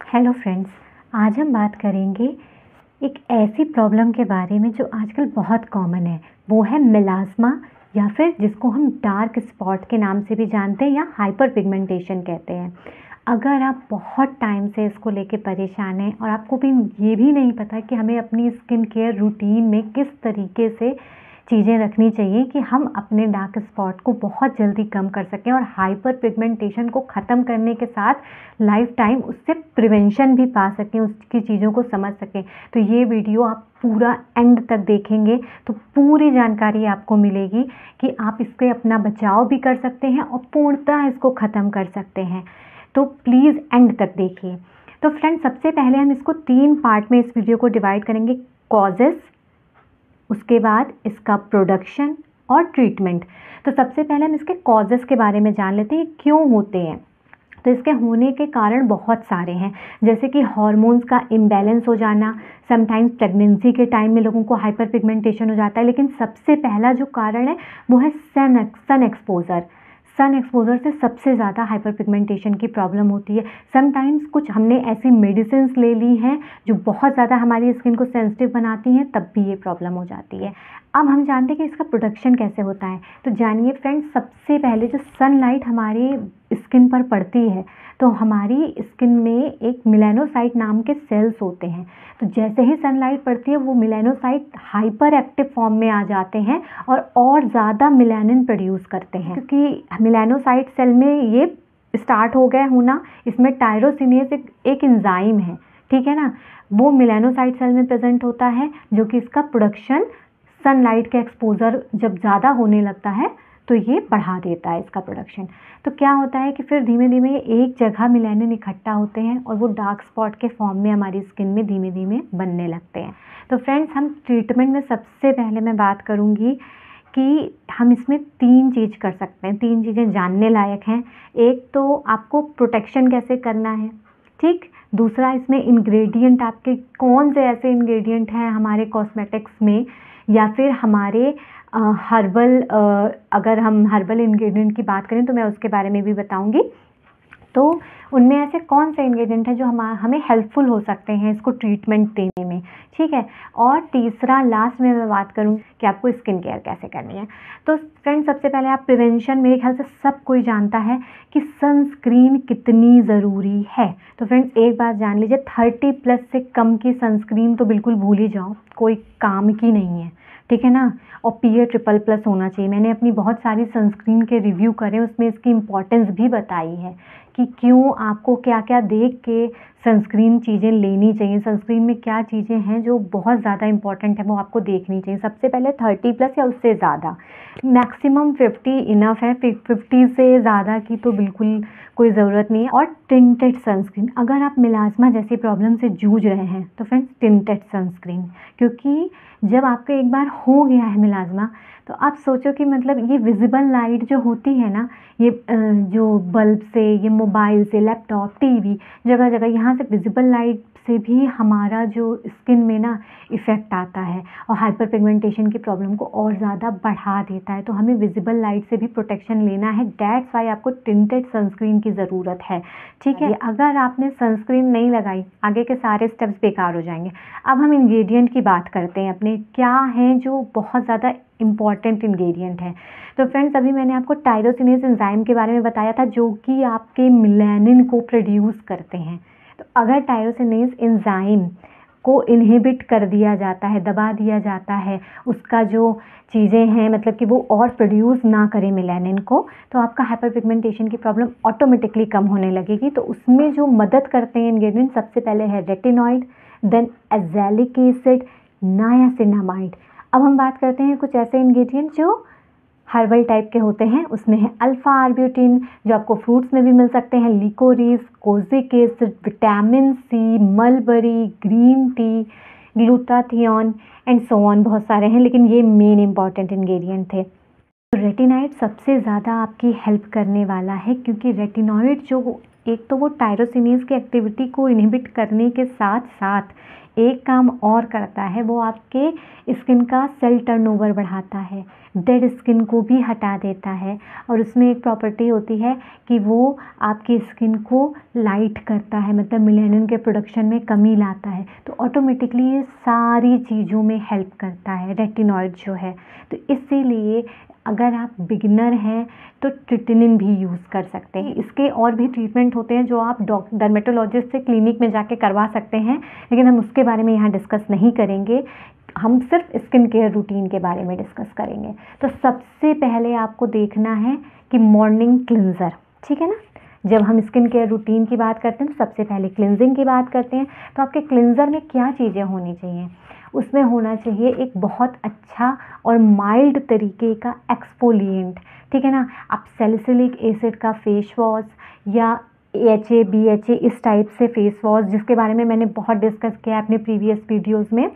Hello friends, आज हम बात करेंगे एक ऐसी प्रॉब्लम के बारे में जो आजकल बहुत कॉमन है। वो है मेलास्मा या फिर जिसको हम डार्क स्पॉट के नाम से भी जानते हैं या हाइपर पिगमेंटेशन कहते हैं। अगर आप बहुत टाइम से इसको लेके परेशान हैं और आपको भी ये भी नहीं पता कि हमें अपनी स्किन केयर रूटीन में किस तरीके से चीज़ें रखनी चाहिए कि हम अपने डार्क स्पॉट को बहुत जल्दी कम कर सकें और हाइपर पिगमेंटेशन को ख़त्म करने के साथ लाइफ टाइम उससे प्रिवेंशन भी पा सकें, उसकी चीज़ों को समझ सकें, तो ये वीडियो आप पूरा एंड तक देखेंगे तो पूरी जानकारी आपको मिलेगी कि आप इससे अपना बचाव भी कर सकते हैं और पूर्णतः इसको ख़त्म कर सकते हैं। तो प्लीज़ एंड तक देखिए। तो फ्रेंड्स, सबसे पहले हम इसको 3 पार्ट में इस वीडियो को डिवाइड करेंगे। कॉजेज़, उसके बाद इसका प्रोडक्शन और ट्रीटमेंट। तो सबसे पहले हम इसके कॉजेज़ के बारे में जान लेते हैं, क्यों होते हैं। तो इसके होने के कारण बहुत सारे हैं, जैसे कि हार्मोन्स का इम्बैलेंस हो जाना, समटाइम्स प्रेगनेंसी के टाइम में लोगों को हाइपर पिगमेंटेशन हो जाता है। लेकिन सबसे पहला जो कारण है वो है सन एक्सपोजर। सन एक्सपोजर से सबसे ज़्यादा हाइपर पिगमेंटेशन की प्रॉब्लम होती है। समटाइम्स कुछ हमने ऐसी मेडिसिन्स ले ली हैं जो बहुत ज़्यादा हमारी स्किन को सेंसिटिव बनाती हैं, तब भी ये प्रॉब्लम हो जाती है। अब हम जानते हैं कि इसका प्रोडक्शन कैसे होता है। तो जानिए फ्रेंड्स, सबसे पहले जो सनलाइट हमारी स्किन पर पड़ती है तो हमारी स्किन में एक मेलानोसाइट नाम के सेल्स होते हैं। तो जैसे ही सनलाइट पड़ती है वो मेलानोसाइट हाइपर एक्टिव फॉर्म में आ जाते हैं और ज़्यादा मेलानिन प्रोड्यूस करते हैं, क्योंकि मेलानोसाइट सेल में ये स्टार्ट हो गए होना। इसमें टायरोसिनेज एक एंजाइम है, ठीक है ना, वो मेलानोसाइट सेल में प्रेजेंट होता है, जो कि इसका प्रोडक्शन सनलाइट के एक्सपोजर जब ज़्यादा होने लगता है तो ये बढ़ा देता है इसका प्रोडक्शन। तो क्या होता है कि फिर धीमे धीमे एक जगह मेलानिन इकट्ठा होते हैं और वो डार्क स्पॉट के फॉर्म में हमारी स्किन में धीमे धीमे बनने लगते हैं। तो फ्रेंड्स, हम ट्रीटमेंट में सबसे पहले मैं बात करूँगी कि हम इसमें 3 चीज़ कर सकते हैं। 3 चीज़ें जानने लायक हैं। एक तो आपको प्रोटेक्शन कैसे करना है, ठीक। दूसरा, इसमें इंग्रेडिएंट आपके कौन से ऐसे इंग्रेडिएंट हैं हमारे कॉस्मेटिक्स में या फिर हमारे हर्बल, अगर हम हर्बल इंग्रेडिएंट की बात करें तो मैं उसके बारे में भी बताऊंगी। तो उनमें ऐसे कौन से इंग्रेडिएंट हैं जो हमें हेल्पफुल हो सकते हैं इसको ट्रीटमेंट देने में, ठीक है। और तीसरा, लास्ट में मैं बात करूँ कि आपको स्किन केयर कैसे करनी है। तो फ्रेंड्स, सबसे पहले आप प्रिवेंशन, मेरे ख्याल से सब कोई जानता है कि सनस्क्रीन कितनी ज़रूरी है। तो फ्रेंड्स, एक बात जान लीजिए, 30+ से कम की सनस्क्रीन तो बिल्कुल भूल ही जाओ, कोई काम की नहीं है, ठीक है ना। और PA++ होना चाहिए। मैंने अपनी बहुत सारी सनस्क्रीन के रिव्यू करे, उसमें इसकी इम्पोर्टेंस भी बताई है कि क्यों आपको क्या क्या देख के सनस्क्रीन चीज़ें लेनी चाहिए। सनस्क्रीन में क्या चीज़ें हैं जो बहुत ज़्यादा इंपॉर्टेंट है, वो आपको देखनी चाहिए। सबसे पहले 30+ या उससे ज़्यादा, मैक्सिमम 50 इनफ है। 50 से ज़्यादा की तो बिल्कुल कोई ज़रूरत नहीं है। और टिंटेड सनस्क्रीन, अगर आप मेलास्मा जैसी प्रॉब्लम से जूझ रहे हैं तो फ्रेंड्स, टिंटेड सनस्क्रीन, क्योंकि जब आपको एक बार हो गया है मेलास्मा तो आप सोचो कि मतलब ये विजिबल लाइट जो होती है ना, ये जो बल्ब से, ये मोबाइल से, लैपटॉप, टीवी, जगह जगह यहाँ से विजिबल लाइट से भी हमारा जो स्किन में ना इफ़ेक्ट आता है और हाइपर पिगमेंटेशन की प्रॉब्लम को और ज़्यादा बढ़ा देता है। तो हमें विजिबल लाइट से भी प्रोटेक्शन लेना है। दैट्स वाई आपको टिंटेड सनस्क्रीन की ज़रूरत है, ठीक है। अगर आपने सनस्क्रीन नहीं लगाई, आगे के सारे स्टेप्स बेकार हो जाएंगे। अब हम इंग्रेडिएंट की बात करते हैं अपने, क्या हैं जो बहुत ज़्यादा इम्पॉर्टेंट इंग्रेडिएंट है। तो फ्रेंड्स, अभी मैंने आपको टायरोसिनेज एंजाइम के बारे में बताया था, जो कि आपके मेलानिन को प्रोड्यूस करते हैं। तो अगर टायरोसिनेज एंजाइम को इनहिबिट कर दिया जाता है, दबा दिया जाता है, उसका जो चीज़ें हैं मतलब कि वो और प्रोड्यूस ना करे मेलानिन को, तो आपका हाइपर पिगमेंटेशन की प्रॉब्लम ऑटोमेटिकली कम होने लगेगी। तो उसमें जो मदद करते हैं इंग्रेडिएंट, सबसे पहले है retinoid, then azelaic acid, niacinamide. अब हम बात करते हैं कुछ ऐसे इंग्रेडिएंट जो हर्बल टाइप के होते हैं। उसमें है अल्फा आर्ब्यूटिन, जो आपको फ्रूट्स में भी मिल सकते हैं, liquorice, kojic acid, vitamin C, mulberry, green tea, glutathione and so on, बहुत सारे हैं, लेकिन ये मेन इंपॉर्टेंट इंग्रेडिएंट थे। तो रेटिनॉइड सबसे ज़्यादा आपकी हेल्प करने वाला है, क्योंकि रेटिनॉइड जो एक तो वो टायरोसिनेज की एक्टिविटी को इनहिबिट करने के साथ साथ एक काम और करता है, वो आपके स्किन का सेल टर्नओवर बढ़ाता है, डेड स्किन को भी हटा देता है। और उसमें एक प्रॉपर्टी होती है कि वो आपकी स्किन को लाइट करता है, मतलब मेलानिन के प्रोडक्शन में कमी लाता है। तो ऑटोमेटिकली ये सारी चीज़ों में हेल्प करता है रेटिनॉइड जो है। तो इसीलिए अगर आप बिगिनर हैं तो ट्रिटिनिन भी यूज़ कर सकते हैं। इसके और भी ट्रीटमेंट होते हैं जो आप डर्मेटोलॉजिस्ट से क्लिनिक में जाके करवा सकते हैं, लेकिन हम उसके बारे में यहाँ डिस्कस नहीं करेंगे। हम सिर्फ स्किन केयर रूटीन के बारे में डिस्कस करेंगे। तो सबसे पहले आपको देखना है कि मॉर्निंग क्लिंजर, ठीक है ना। जब हम स्किन केयर रूटीन की बात करते हैं तो सबसे पहले क्लिंजिंग की बात करते हैं। तो आपके क्लिंजर में क्या चीज़ें होनी चाहिए? उसमें होना चाहिए एक बहुत अच्छा और माइल्ड तरीके का एक्सफोलिएंट, ठीक है ना। आप सैलिसिलिक एसिड का फेस वॉश या AHA BHA इस टाइप से फेस वॉश, जिसके बारे में मैंने बहुत डिस्कस किया है अपने प्रीवियस वीडियोज़ में,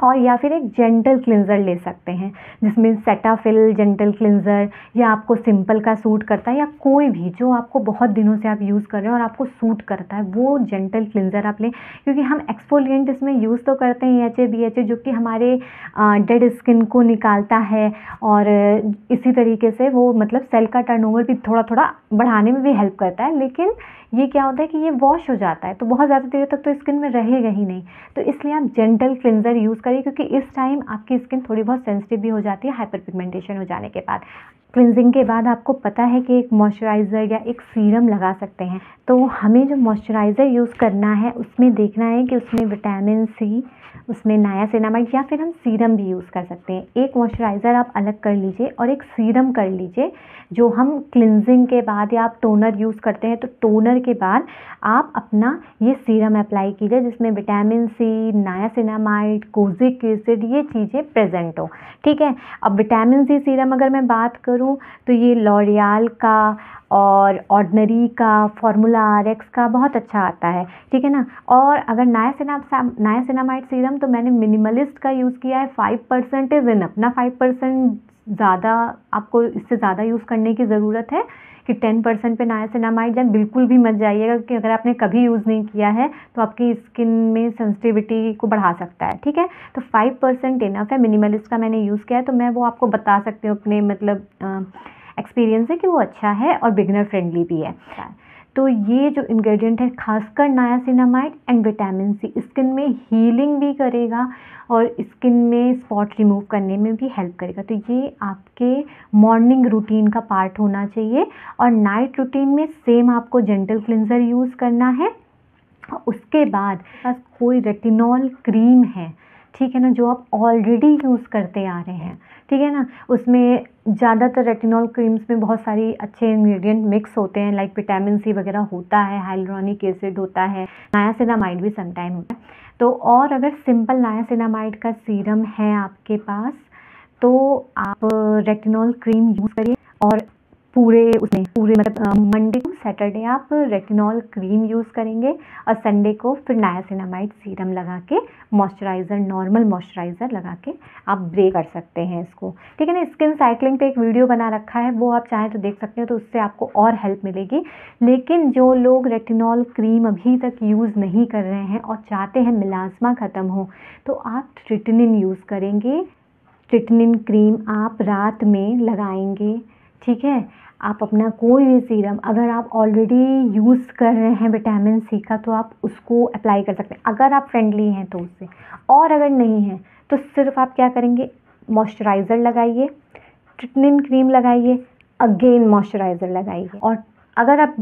और या फिर एक जेंटल क्लिंजर ले सकते हैं जिसमें सेटाफिल जेंटल क्लिंजर, या आपको सिंपल का सूट करता है, या कोई भी जो आपको बहुत दिनों से आप यूज़ कर रहे हैं और आपको सूट करता है वो जेंटल क्लिंजर आप लें। क्योंकि हम एक्सफोलिएंट इसमें यूज़ तो करते हैं AHA BHA जो कि हमारे डेड स्किन को निकालता है, और इसी तरीके से वो मतलब सेल का टर्नओवर भी थोड़ा थोड़ा बढ़ाने में भी हेल्प करता है। लेकिन ये क्या होता है कि ये वॉश हो जाता है तो बहुत ज़्यादा देर तक तो स्किन में रहेगा ही नहीं। तो इसलिए आप जेंटल क्लिंजर यूज़ करिए, क्योंकि इस टाइम आपकी स्किन थोड़ी बहुत सेंसिटिव भी हो जाती है हाइपर पिगमेंटेशन हो जाने के बाद। क्लिंजिंग के बाद आपको पता है कि एक मॉइस्चराइज़र या एक सीरम लगा सकते हैं। तो हमें जो मॉइस्चराइज़र यूज़ करना है उसमें देखना है कि उसमें विटामिन C, उसमें नायासिनामाइड, या फिर हम सीरम भी यूज़ कर सकते हैं। एक मॉइस्चराइज़र आप अलग कर लीजिए और एक सीरम कर लीजिए। जो हम क्लिंजिंग के बाद या आप टोनर यूज़ करते हैं तो टोनर के बाद आप अपना ये सीरम अप्लाई कीजिए जिसमें vitamin C, niacinamide, kojic acid ये चीज़ें प्रेजेंट हो, ठीक है। अब विटामिन C सीरम अगर मैं बात करूँ तो ये लॉरियल का और ऑर्डिनरी का, फॉर्मूला RX का बहुत अच्छा आता है, ठीक है ना। और अगर नायासिनामाइड सीरम तो मैंने मिनिमलिस्ट का यूज़ किया है। 5% इज़ इनफ ना, 5% ज़्यादा, आपको इससे ज़्यादा यूज़ करने की ज़रूरत है कि 10% पे नायासिनामाइड जाए। बिल्कुल भी मत जाइएगा, क्योंकि अगर आपने कभी यूज़ नहीं किया है तो आपकी स्किन में सेंसिटिविटी को बढ़ा सकता है, ठीक है। तो 5% इनफ है। मिनिमलिस्ट का मैंने यूज़ किया है तो मैं वो आपको बता सकती हूँ अपने मतलब एक्सपीरियंस है कि वो अच्छा है और बिगिनर फ्रेंडली भी है। तो ये जो इंग्रेडिएंट है खासकर niacinamide and vitamin C skin में हीलिंग भी करेगा और स्किन में स्पॉट रिमूव करने में भी हेल्प करेगा। तो ये आपके मॉर्निंग रूटीन का पार्ट होना चाहिए। और नाइट रूटीन में सेम आपको जेंटल क्लिंजर यूज़ करना है। उसके बाद बस कोई रेटिनॉल क्रीम है, ठीक है ना, जो आप ऑलरेडी यूज़ करते आ रहे हैं, ठीक है ना। उसमें ज़्यादातर रेटिनॉल क्रीम्स में बहुत सारी अच्छे इंग्रेडिएंट मिक्स होते हैं, लाइक विटामिन C वगैरह होता है, हाइलुरोनिक एसिड होता है, नायासिनामाइड भी समटाइम होता है। तो और अगर सिंपल नायासिनामाइड का सीरम है आपके पास तो आप रेटिनॉल क्रीम यूज़ करिए। और पूरे मतलब मंडे टू सैटरडे आप रेटिनॉल क्रीम यूज़ करेंगे और संडे को फिर नायासिनामाइड सीरम लगा के मॉइस्चराइज़र, नॉर्मल मॉइस्चराइज़र लगा के आप ब्रेक कर सकते हैं इसको, ठीक है ना। स्किन साइक्लिंग पे एक वीडियो बना रखा है, वो आप चाहें तो देख सकते हो, तो उससे आपको और हेल्प मिलेगी। लेकिन जो लोग रेटिनॉल क्रीम अभी तक यूज़ नहीं कर रहे हैं और चाहते हैं मिलाज़मा ख़त्म हो, तो आप ट्रिटिनिन यूज़ करेंगे। ट्रिटिनिन क्रीम आप रात में लगाएंगे, ठीक है। आप अपना कोई भी सीरम अगर आप ऑलरेडी यूज़ कर रहे हैं विटामिन C का तो आप उसको अप्लाई कर सकते हैं, अगर आप फ्रेंडली हैं तो उससे। और अगर नहीं है तो सिर्फ आप क्या करेंगे, मॉइस्चराइज़र लगाइए, ट्रिटिनिन क्रीम लगाइए, अगेन मॉइस्चराइज़र लगाइए। और अगर आप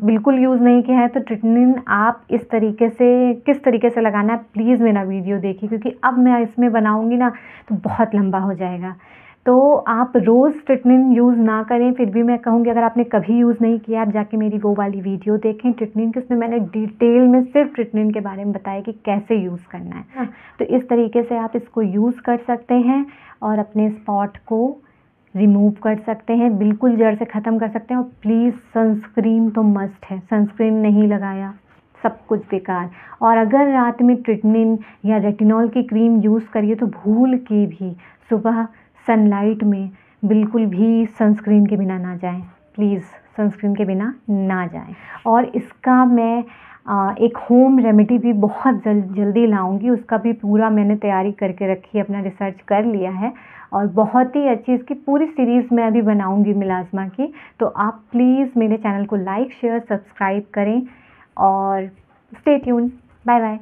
बिल्कुल यूज़ नहीं किए हैं तो ट्रिटिनिन आप इस तरीके से, किस तरीके से लगाना है प्लीज़ मेरा वीडियो देखिए, क्योंकि अब मैं इसमें बनाऊँगी ना तो बहुत लंबा हो जाएगा। तो आप रोज़ ट्रिटिनिन यूज़ ना करें, फिर भी मैं कहूँगी अगर आपने कभी यूज़ नहीं किया आप जाके मेरी वो वाली वीडियो देखें ट्रिटिनिन की, उसमें मैंने डिटेल में सिर्फ ट्रिटिनिन के बारे में बताया कि कैसे यूज़ करना है। तो इस तरीके से आप इसको यूज़ कर सकते हैं और अपने स्पॉट को रिमूव कर सकते हैं, बिल्कुल जड़ से ख़त्म कर सकते हैं। और प्लीज़ सनस्क्रीन तो मस्ट है, सनस्क्रीन नहीं लगाया सब कुछ बेकार। और अगर रात में ट्रिटिनिन या रेटिनॉल की क्रीम यूज़ करिए तो भूल के भी सुबह सनलाइट में बिल्कुल भी सनस्क्रीन के बिना ना जाएं, प्लीज़ सनस्क्रीन के बिना ना जाएं। और इसका मैं एक होम रेमेडी भी बहुत जल्दी लाऊंगी, उसका भी पूरा मैंने तैयारी करके रखी है, अपना रिसर्च कर लिया है और बहुत ही अच्छी इसकी पूरी सीरीज़ मैं अभी बनाऊंगी मिलाज़मा की। तो आप प्लीज़ मेरे चैनल को लाइक शेयर सब्सक्राइब करें और स्टे ट्यून। Bye bye.